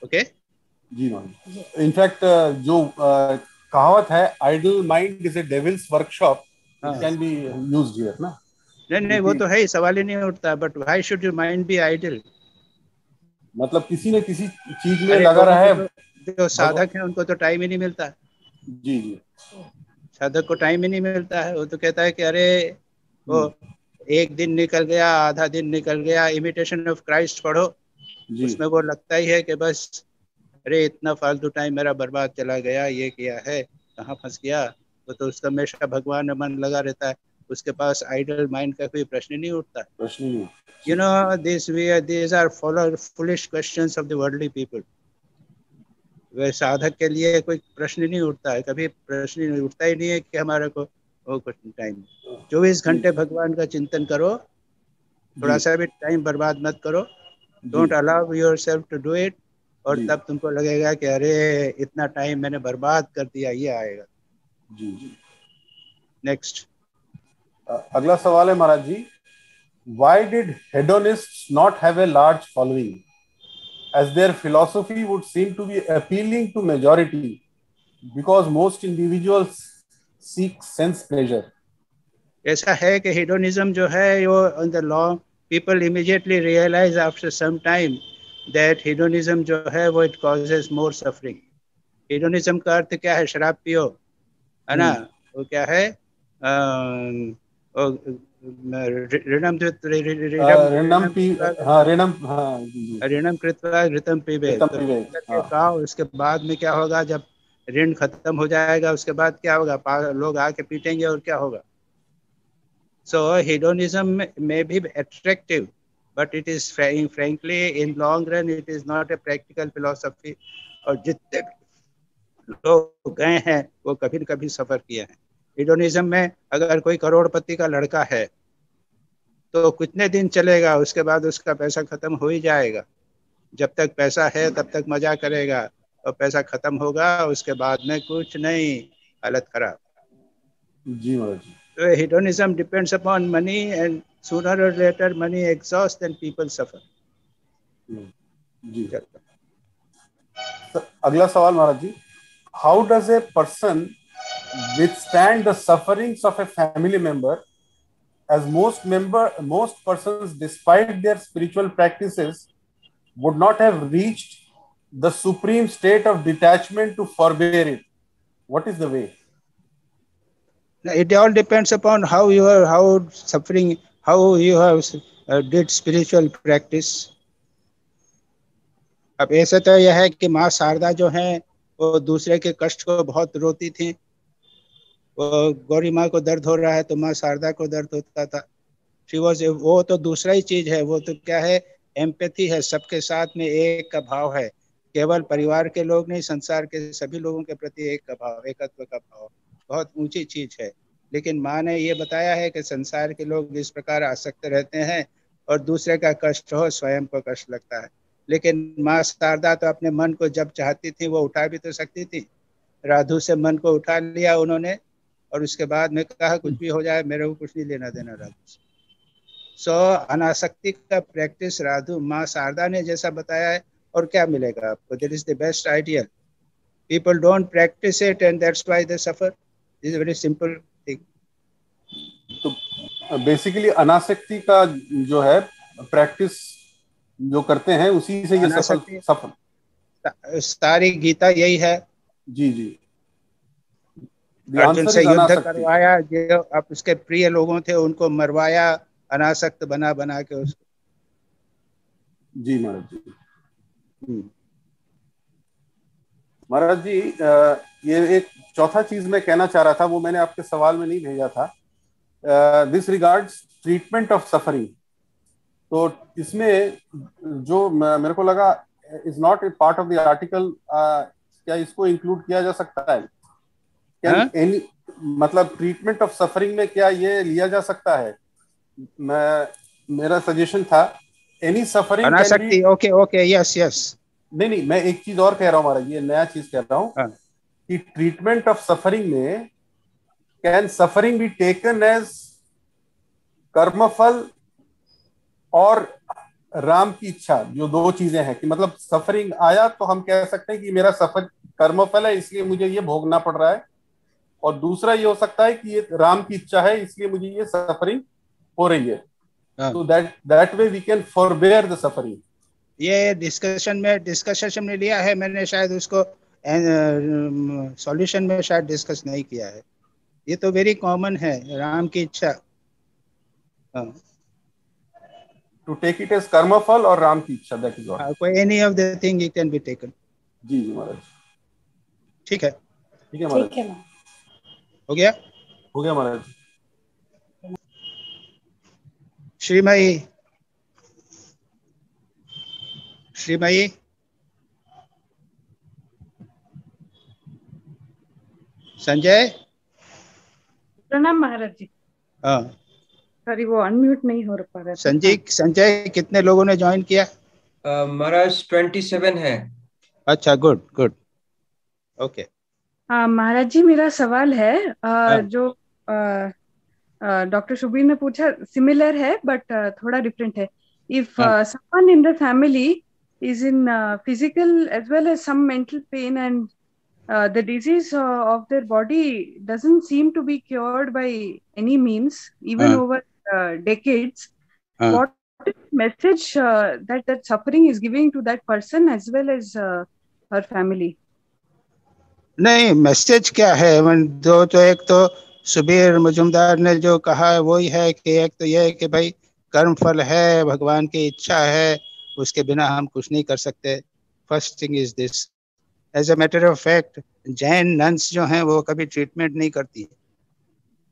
Okay?
जी मैम। इनफैक्ट जो कहावत है, idle mind is a devil's workshop, it can be used here ना।
नहीं वो तो है ही, सवाल ही नहीं उठता। But why should your mind be idle?
मतलब किसी न किसी चीज में लगा रहा है।
जो साधक है उनको तो टाइम ही नहीं मिलता।
जी
साधक को टाइम ही नहीं मिलता है। वो तो कहता है कि अरे वो एक दिन निकल गया, आधा दिन निकल गया। इमिटेशन ऑफ क्राइस्ट पढ़ो, उसमें वो लगता ही है कि बस अरे इतना फालतू टाइम मेरा बर्बाद चला गया, ये किया है, कहाँ फंस गया। तो उसका हमेशा भगवान में मन लगा रहता है, उसके पास आइडल माइंड का कोई प्रश्न नहीं उठता। You know, these are foolish questions of the worldly people. वे साधक के लिए कोई प्रश्न नहीं उठता है, कभी प्रश्न नहीं उठता ही नहीं है कि हमारे को वो कुछ टाइम। 24 घंटे भगवान का चिंतन करो, थोड़ा सा भी टाइम बर्बाद मत करो। Don't allow yourself to do it, और तब तुमको लगेगा कि अरे इतना टाइम मैंने बर्बाद कर दिया, ये आएगा।
जी
नेक्स्ट
अगला सवाल है महाराज जी, why did hedonists not have a large following, as their philosophy would seem to be appealing to majority, because most individuals seek sense pleasure?
ऐसा है कि hedonism जो है वो in the long people immediately realize after some time that hedonism जो है वो it causes more suffering. hedonism का अर्थ क्या है? शराब पियो, है ना? वो क्या है? ऋणम कृत्वा घृतम पीबे। उसके बाद में क्या होगा? जब ऋण खत्म हो जाएगा उसके बाद क्या होगा? लोग आके पीटेंगे और क्या होगा? So hedonism may be attractive, but it is frankly in long run it is not a practical philosophy. और जितने लोग गए हैं वो कभी न कभी सफर किए हैं। हेडोनिज्म में अगर कोई करोड़पति का लड़का है तो कितने दिन चलेगा, उसके बाद उसका पैसा खत्म हो ही जाएगा। जब तक पैसा है तब तक मजा करेगा, और पैसा खत्म होगा उसके बाद में कुछ नहीं, हालत खराब।
जी महाराज जी।
So hedonism depends upon money, and sooner or later money exhausts and people suffer.
जी अगला सवाल महाराज जी, how does a person withstand the sufferings of a family member, as most persons despite their spiritual practices would not have reached the supreme state of detachment to forbear it? What is the way?
It all depends upon how you have did spiritual practice. अब ऐसा तो यह है कि माँ शारदा जो है वो दूसरे के कष्ट को बहुत रोती थी। वो गौरी माँ को दर्द हो रहा है तो माँ शारदा को दर्द होता था। वो तो दूसरा ही चीज है, वो तो क्या है? एम्पैथी है, सबके साथ में एक का भाव है। केवल परिवार के लोग नहीं, संसार के सभी लोगों के प्रति एक का भाव, एकत्व का भाव बहुत ऊंची चीज है। लेकिन माँ ने ये बताया है कि संसार के लोग इस प्रकार आसक्त रहते हैं और दूसरे का कष्ट हो स्वयं को कष्ट लगता है। लेकिन माँ शारदा तो अपने मन को जब चाहती थी वो उठा भी तो सकती थी। राधु से मन को उठा लिया उन्होंने और उसके बाद में कहा कुछ भी हो जाए मेरे को कुछ नहीं लेना देना राधु से। सो अनासक्ति का प्रैक्टिस राधु माँ शारदा ने जैसा बताया है, और क्या मिलेगा आपको? That is the best ideal. People don't practice it and that's why they suffer. This is very simple thing.
तो बेसिकली अनासक्ति का जो है प्रैक्टिस जो करते हैं उसी से ये सफल
सारी गीता यही है।
जी जी।
अर्जुन से युद्ध करवाया, जो अब उसके प्रिय लोगों थे उनको मरवाया अनासक्त बना बना के उसको।
जी महाराज जी। महाराज जी ये एक चौथा चीज मैं कहना चाह रहा था, वो मैंने आपके सवाल में नहीं भेजा था। This regards treatment of suffering. तो इसमें जो मेरे को लगा is not a part of the article, क्या इसको इंक्लूड किया जा सकता है? मतलब ट्रीटमेंट ऑफ सफरिंग में क्या ये लिया जा सकता है? मेरा सजेशन था, any suffering can be.
Anasakti, okay okay, yes yes.
नहीं, मैं एक चीज और कह रहा हूँ महाराज, ये नया चीज कह रहा हूँ कि ट्रीटमेंट ऑफ सफरिंग में can suffering be taken as कर्मफल और राम की इच्छा, जो दो चीजें हैं कि मतलब सफरिंग आया तो हम कह सकते हैं कि मेरा सफर कर्मफल है इसलिए मुझे ये भोगना पड़ रहा है, और दूसरा ये हो सकता है कि ये राम की इच्छा है इसलिए मुझे ये सफरिंग हो रही है। तो that way we can forbear the suffering. ये
डिस्कशन में लिया है मैंने, शायद उसको सॉल्यूशन में शायद डिस्कस नहीं किया है। ये तो वेरी कॉमन है, राम की इच्छा।
टू टेक इट एज कर्मफल और राम की इच्छा, दैट इज ऑल।
कोई any of the thing it can be taken.
जी जी महाराज,
ठीक है
महाराज।
हो गया
महाराज।
श्रीमयी संजय।
प्रणाम महाराज जी।
हाँ
सॉरी, वो अनम्यूट नहीं हो पा रहा।
संजय कितने लोगों ने ज्वाइन किया?
महाराज 27 है।
अच्छा, गुड गुड, ओके।
हाँ महाराज जी, मेरा सवाल है जो डॉक्टर शुभीर ने पूछा, सिमिलर है बट थोड़ा डिफरेंट है। If someone in the family is in physical as well as some mental pain and the disease of their body doesn't seem to be cured by any means, even over decades, what message that suffering is giving to that person as well as her family?
नहीं, मैसेज क्या है? तो एक तो सुबीर मजुमदार ने जो कहा है वही है कि एक तो यह है कि भाई कर्म फल है, भगवान की इच्छा है, उसके बिना हम कुछ नहीं कर सकते। First thing is this. As a matter of fact, Jain nuns जो हैं वो कभी ट्रीटमेंट नहीं करती,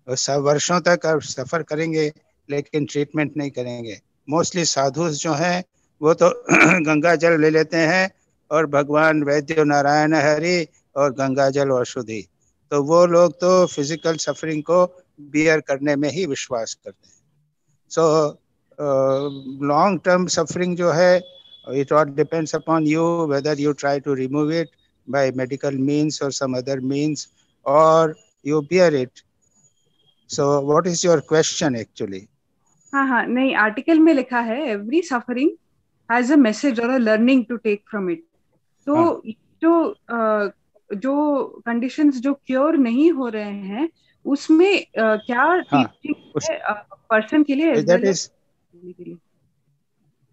वो सब वर्षों तक सफर करेंगे लेकिन ट्रीटमेंट नहीं करेंगे। मोस्टली साधु जो हैं वो तो गंगा जल ले लेते हैं और भगवान वैद्य नारायण हरि और गंगा जल और शुद्धि, तो वो लोग तो फिजिकल सफरिंग को बियर करने में ही विश्वास करते हैं। सो लॉन्ग टर्म सफरिंग जो है, it all depends upon you whether you try to remove it by medical means or some other means, or you bear it. So what is your question actually?
हाँ, नहीं, आर्टिकल में लिखा है every suffering has a message or a learning to take from it. तो जो कंडीशंस जो क्योर नहीं हो रहे हैं उसमें क्या टीचिंग है पर्सन के लिए एज वेल एज के लिए?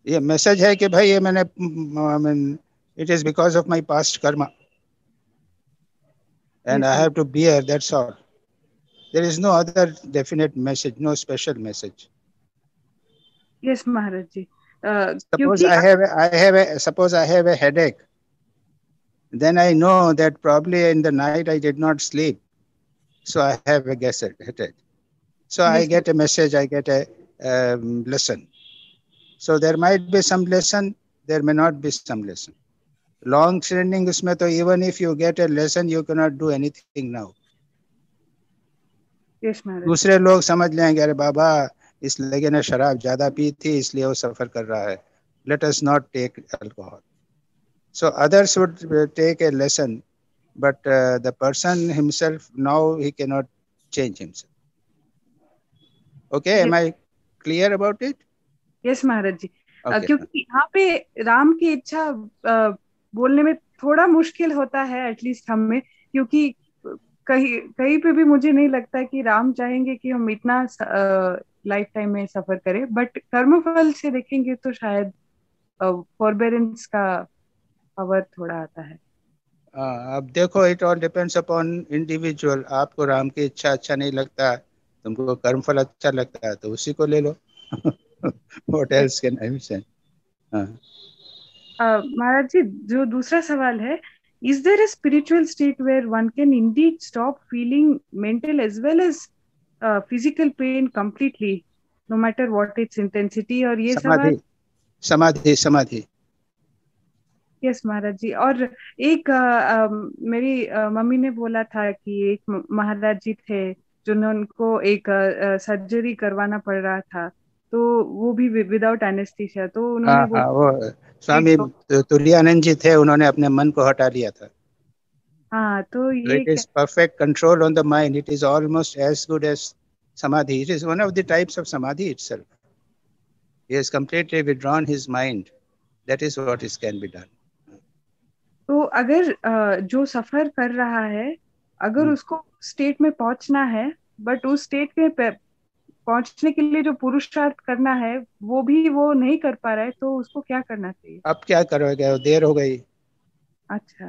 ये मैसेज है कि भाई ये मैंने it is because of my past karma and I have to bear, that's all. There is no other definite message, no special message.
Yes Maharaj ji.
Suppose I have a headache, then I know that probably in the night I did not sleep, so I have a headache. So yes, I get a message, I get a lesson. So there might be some lesson, there may not be some lesson. Long training usme to even if you get a lesson, you cannot do anything now.
Yes, Maharaj.
दूसरे लोग समझ लेंगे, अरे बाबा इस लड़के ने शराब ज्यादा पी थी इसलिए वो सफर कर रहा है. Let us not take alcohol. So others would take a lesson, but the person himself, now he cannot change himself. Okay, yes. Am I clear about it?
Yes, Maharaj ji. Okay. क्योंकि यहाँ पे राम की इच्छा बोलने में थोड़ा मुश्किल होता है, एटलीस्ट हमें, क्योंकि कहीं पे भी मुझे नहीं लगता कि राम चाहेंगे कि हम इतना लाइफ टाइम में सफर करें, बट कर्मफल से देखेंगे तो शायद फॉरबेरेंस का पावर थोड़ा आता है.
अब देखो, it all depends upon individual. आपको राम की इच्छा अच्छा नहीं लगता, तुमको कर्मफल अच्छा लगता है, तो उसी को ले लो. What else can I say?
महाराज जी, जो दूसरा सवाल है, is there a spiritual state where one can indeed stop feeling mental as well as physical pain completely, no matter what its intensity? और ये
समाधि.
यस महाराज जी। और एक मेरी मम्मी ने बोला था कि एक महाराज जी थे जिनको एक सर्जरी करवाना पड़ रहा था, तो वो भी विदाउट एनेस्थीसिया, तो
हाँ
उन्होंने
हाँ, वो स्वामी तुरानंद जी थे, उन्होंने अपने मन को हटा लिया था.
हाँ, तो
So
ये
it is perfect control on the mind. It is almost as good as samadhi. It is one of the types of samadhi itself. He has completely withdrawn his mind. That is what is can be done.
तो अगर जो सफर कर रहा है, अगर उसको स्टेट में पहुंचना है, बट उस स्टेट में पहुंचने के लिए जो पुरुषार्थ करना है वो भी वो नहीं कर पा रहा है, तो उसको क्या करना चाहिए?
अब क्या करोगे, देर हो गई.
अच्छा,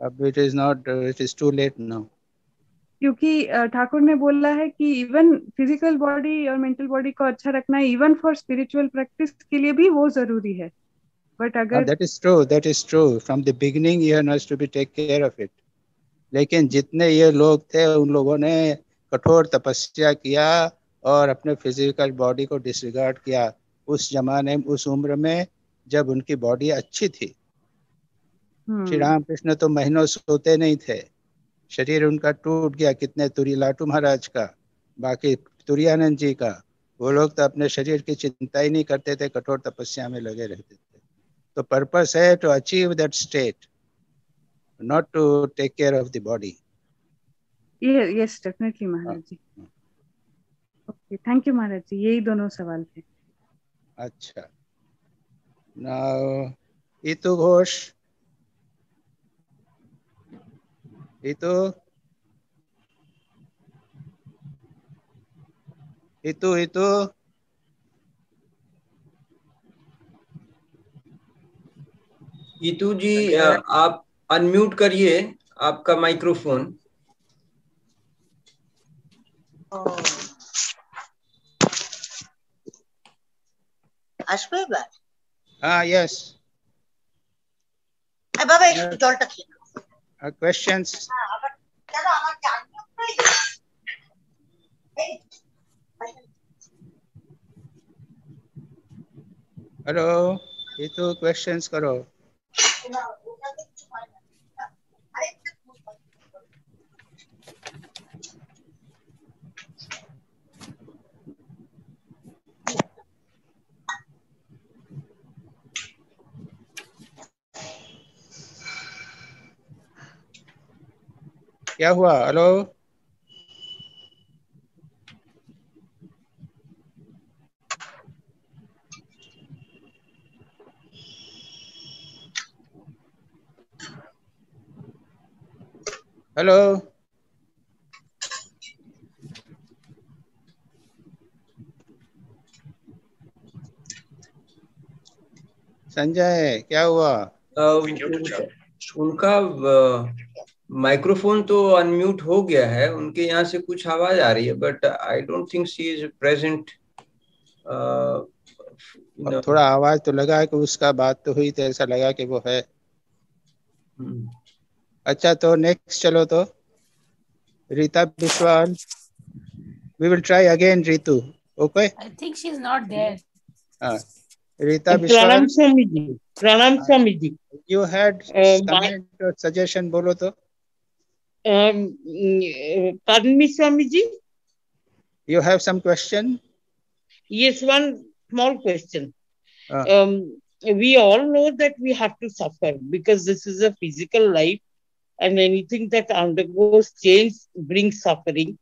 अब it is not, it is too late now.
क्योंकि ठाकुर ने बोला है कि इवन फिजिकल बॉडी और मेंटल बॉडी को अच्छा रखना, इवन फॉर स्पिरिचुअल प्रैक्टिस के लिए भी वो जरूरी है. बट अगर
that is true, that is true. From the beginning he has to be take care of it. लेकिन जितने ये लोग थे उन लोगों ने कठोर तपस्या किया और अपने फिजिकल बॉडी को डिसरिगार्ड किया उस जमाने में, उस उम्र में जब उनकी बॉडी अच्छी थी. श्री रामकृष्ण तो महीनों सोते नहीं थे. शरीर उनका टूट गया, कितने तुरी लाटू महाराज का, बाकी तुरानंद जी का, वो लोग तो अपने शरीर की चिंता ही नहीं करते थे, कठोर तपस्या में लगे रहते थे. तो पर्पस है to achieve that state, not to take care of the body.
Yes definitely महाराज जी. ओके, थैंक यू महाराज जी. यही दोनों सवाल थे.
अच्छा, नाउ इतु घोष. इतु इतु इतु
इतू जी, आप अनम्यूट करिए आपका माइक्रोफोन.
আসবে এবার?
yes.
বাবা একটু জলটা খেয়ে নাও.
Questions?
আবার কেন আমার জানতে হয়ে যায়?
हेलो, ये तो questions करो. क्या हुआ? Hello, hello. संजय, क्या हुआ?
उनका माइक्रोफोन तो अनम्यूट हो गया है, उनके यहाँ से कुछ आवाज आ रही है, but I don't think she is present.
अब थोड़ा आवाज तो लगा कि उसका बात तो हुई, तो ऐसा लगा कि वो है. अच्छा, तो नेक्स्ट चलो. तो Rita Biswal, we will try again. Ritu, okay?
I think she's not there.
Rita Biswal.
Pranam Swamiji. Pranam Swamiji.
You had comment or suggestion, बोलो तो.
Pardon me, Swamiji.
You have some question?
Yes, one small question. We all know that we have to suffer because this is a physical life, and anything that undergoes change brings suffering.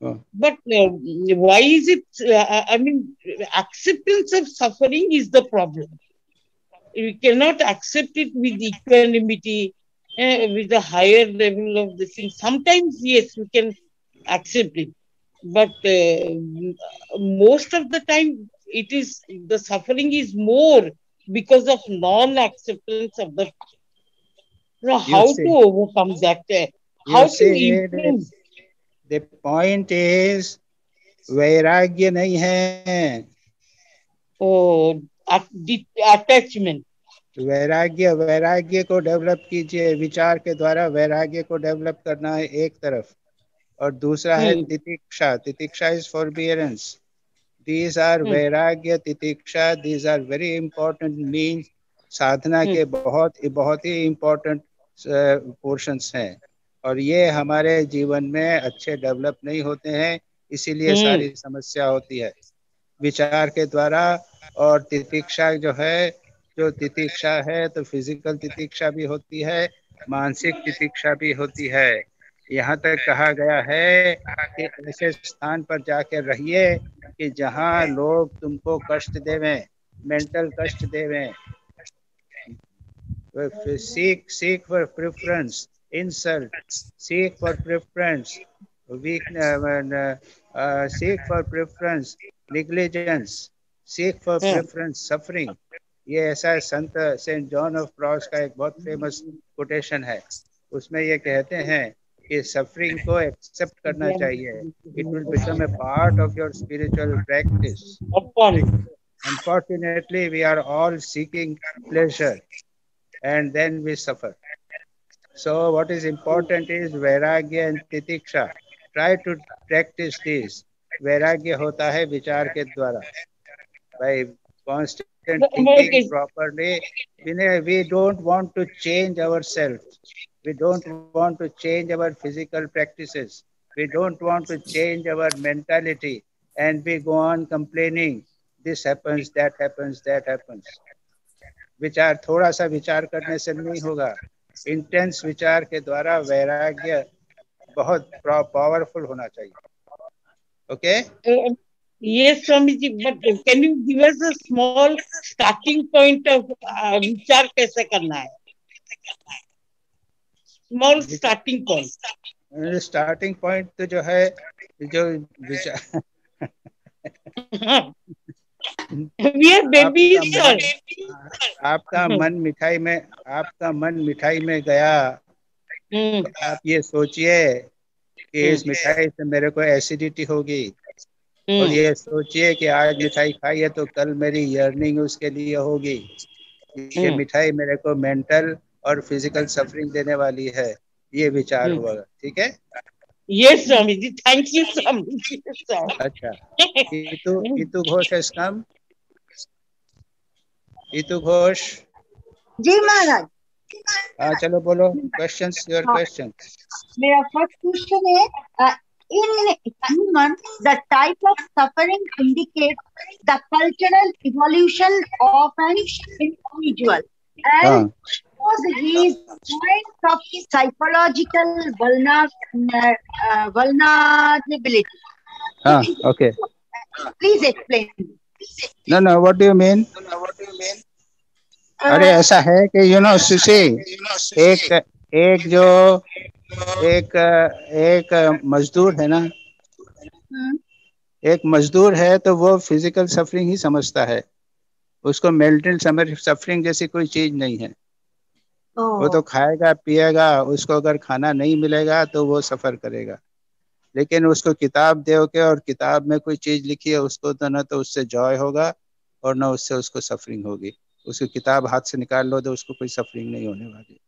But why is it? I mean, acceptance of suffering is the problem. We cannot accept it with equanimity, with a higher level of this thing. Sometimes, yes, we can accept it, but most of the time, it is the suffering is more because of non-acceptance of the. How to overcome that? How to improve?
The point is, वैराग्य नहीं है.
Oh, attachment.
वैराग्य को डेवलप कीजिए. विचार के द्वारा वैराग्य को डेवलप करना है एक तरफ, और दूसरा है तितिक्षा. तितिक्षा is forbearance. These are vairagya, titiksha. These are very important means साधना के बहुत ही इम्पोर्टेंट पोर्शंस हैं, और ये हमारे जीवन में अच्छे डेवलप नहीं होते हैं, इसीलिए सारी समस्या होती है विचार के द्वारा। और तितिक्षा जो है, जो तितिक्षा है तो फिजिकल तितिक्षा भी होती है, मानसिक तितिक्षा भी होती है। यहाँ तक कहा गया है कि ऐसे स्थान पर जाकर रहिए कि जहाँ लोग तुमको कष्ट देवें, मेंटल कष्ट देवें। Seek for preference, insult, seek for preference, weakness, seek for preference, negligence, seek for preference, suffering। ये ऐसा संत सेंट जॉन ऑफ क्रॉस का एक बहुत फेमस कोटेशन है। उसमें ये कहते हैं कि सफरिंग को एक्सेप्ट करना चाहिए। It will become a part of your spiritual practice. Unfortunately, we are all seeking pleasure and then we suffer. So what is important is vairagya and titiksha. Try to practice this. vairagya hota hai vichar ke dwara, by constant thinking properly. We don't want to change ourselves, we don't want to change our physical practices, we don't want to change our mentality, and we go on complaining, this happens, that happens, that happens. विचार, थोड़ा सा विचार करने से नहीं होगा, इंटेंस विचार के द्वारा वैराग्य बहुत पावरफुल होना चाहिए। Okay?
Yes, Swamiji, but can you give us a small starting point of विचार कैसे करना है? Small starting point.
Starting point तो जो है, जो विचार आपका मन मिठाई में गया, तो आप ये सोचिए कि इस मिठाई से मेरे को एसिडिटी होगी, और ये सोचिए कि आज मिठाई खाई है तो कल मेरी यर्निंग उसके लिए होगी। ये मिठाई मेरे को मेंटल और फिजिकल सफरिंग देने वाली है, ये विचार हुआ। ठीक है?
Yes, Swamiji. Thank you, Swamiji.
अच्छा, इतु घोष has come. इतु घोष।
जी महाराज।
हाँ, चलो बोलो questions, your questions.
मेरा फर्स्ट क्वेश्चन है, in human the type of suffering indicates the cultural evolution of an individual and shows his points of psychological vulnerability.
Okay.
Please explain.
No, what do you mean? अरे ऐसा है कि सुशी, एक मजदूर है ना, एक मजदूर है तो वो फिजिकल सफरिंग ही समझता है, उसको मेंटल सफरिंग जैसी कोई चीज नहीं है। वो तो खाएगा पिएगा, उसको अगर खाना नहीं मिलेगा तो वो सफर करेगा, लेकिन उसको किताब दोगे और किताब में कोई चीज लिखी है, उसको तो ना तो उससे जॉय होगा और ना उससे उसको सफरिंग होगी। उसकी किताब हाथ से निकाल लो तो उसको कोई सफरिंग नहीं होने वाली।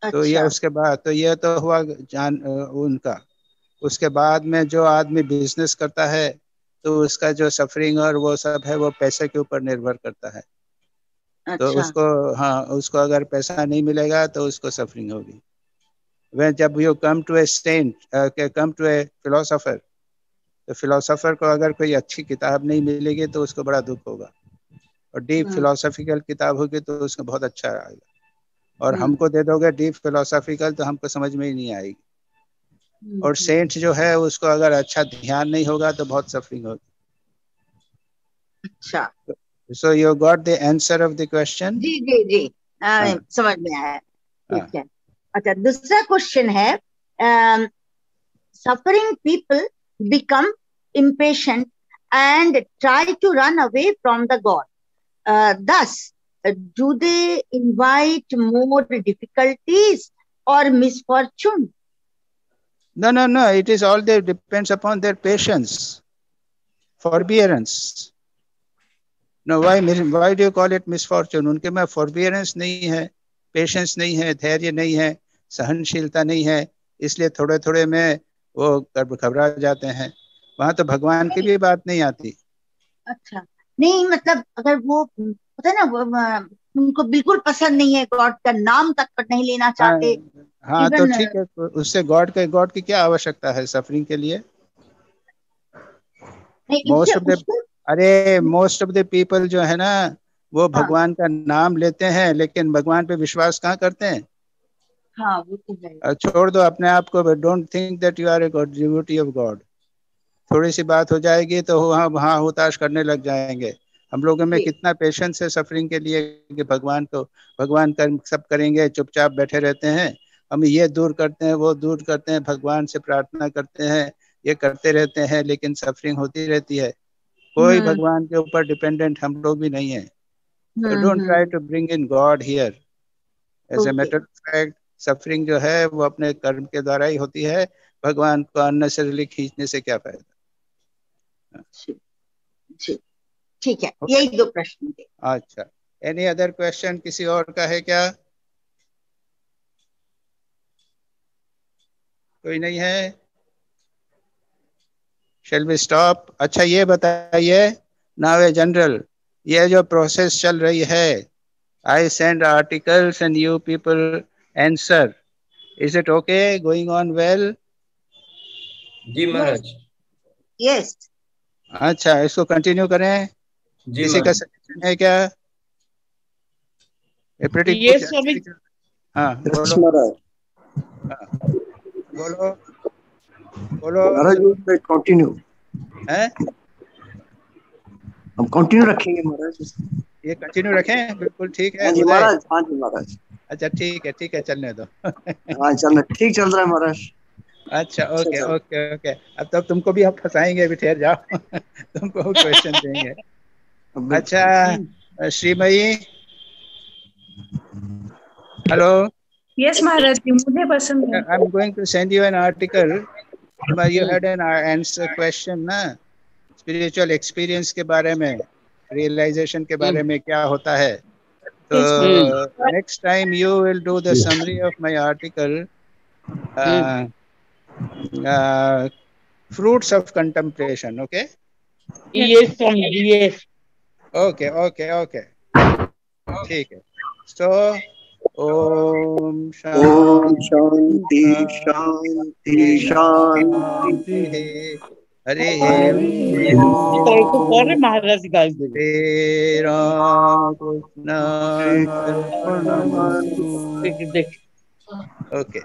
अच्छा। तो ये उसके बाद तो ये तो हुआ उनका। उसके बाद में जो आदमी बिजनेस करता है तो उसका जो सफरिंग और वो सब है वो पैसे के ऊपर निर्भर करता है। अच्छा। तो उसको अगर पैसा नहीं मिलेगा तो उसको सफरिंग होगी। When जब you come to a saint, come to a philosopher, तो फिलोसोफर को अगर कोई अच्छी किताब नहीं मिलेगी तो उसको बड़ा दुख होगा, और डीप फिलोसॉफिकल किताब होगी तो उसको बहुत अच्छा आएगा। और हमको दे दोगे डीप फिलोसॉफिकल तो हमको समझ में ही नहीं आएगी। और सेंट जो है उसको अगर अच्छा ध्यान नहीं होगा तो बहुत सफरिंग होगी।
अच्छा।
So you got the answer of the question?
जी समझ में आया। ठीक है। अच्छा, दूसरा क्वेश्चन है, suffering people become impatient and try to run away from the God. Thus, do they invite more difficulties or misfortune?
No. It is all there depends upon their patience, forbearance. No, why do you call it misfortune? उनके में forbearance नहीं है, patience नहीं है, धैर्य नहीं है, सहनशीलता नहीं है, इसलिए थोड़े थोड़े में वो घबरा जाते हैं। वहां तो भगवान की भी बात नहीं आती।
अच्छा, नहीं मतलब अगर वो होता है ना, उनको बिल्कुल पसंद नहीं है, गॉड का नाम तक पर नहीं लेना चाहते।
हाँ तो ठीक है, तो उससे गॉड की क्या आवश्यकता है सफरिंग के लिए? मोस्ट ऑफ द पीपल जो है ना, वो भगवान का नाम लेते हैं लेकिन भगवान पे विश्वास कहाँ करते हैं।
हाँ वो तो है।
छोड़ दो अपने आप को, don't think that you are a god, devotee of god. थोड़ी सी बात हो जाएगी तो वहाँ हुताश करने लग जाएंगे। हम लोगों में कितना पेशेंस है सफरिंग के लिए कि भगवान कर सब करेंगे, चुपचाप बैठे रहते हैं। हम ये दूर करते हैं, वो दूर करते हैं, भगवान से प्रार्थना करते हैं, ये करते रहते हैं, लेकिन सफरिंग होती रहती है। कोई भगवान के ऊपर डिपेंडेंट हम लोग भी नहीं है। So don't try to bring in God here. As a matter of fact, suffering जो है वो अपने कर्म के द्वारा ही होती है। भगवान को अननेसेसरली खींचने से क्या फायदा।
ठीक है, यही 2 प्रश्न थे।
अच्छा, एनी अदर क्वेश्चन किसी और का है क्या? कोई नहीं है? Shall we stop? अच्छा ये बताइए, now a general, ये जो प्रोसेस चल रही है, I send articles and you people answer. Is it okay? Going on well?
Ji Maharaj.
Yes.
अच्छा, इसको कंटिन्यू करें? किसी का सजेशन है क्या?
Yes, स्वामी।
हाँ बोलो बोलो
महाराज। कंटिन्यू
है,
हम कंटिन्यू रखेंगे महाराज।
ये कंटिन्यू रखें? बिल्कुल ठीक है।
हाँ जी महाराज, हाँ जी महाराज।
अच्छा ठीक है, चलने दो।
हाँ चल ठीक चल रहा है महाराज।
अच्छा ओके ओके ओके, अब तब तुमको भी हम फंसाएंगे, अभी ठहर जाओ। तुमको क्वेश्चन देंगे। अच्छा श्रीमयी, हेलो।
यस महाराज जी, मुझे पसंद है।
I am going to send you an article. You had an answer question ना, स्पिरिचुअल एक्सपीरियंस के बारे में, रियलाइजेशन के बारे में क्या होता है। तो next time you will do the summary of my article, fruits of contemplation. Okay?
Yes, yes.
Okay. ठीक है। So ओम शांति शांति शांति। हरे
महाराज
राम कृष्ण। ओके।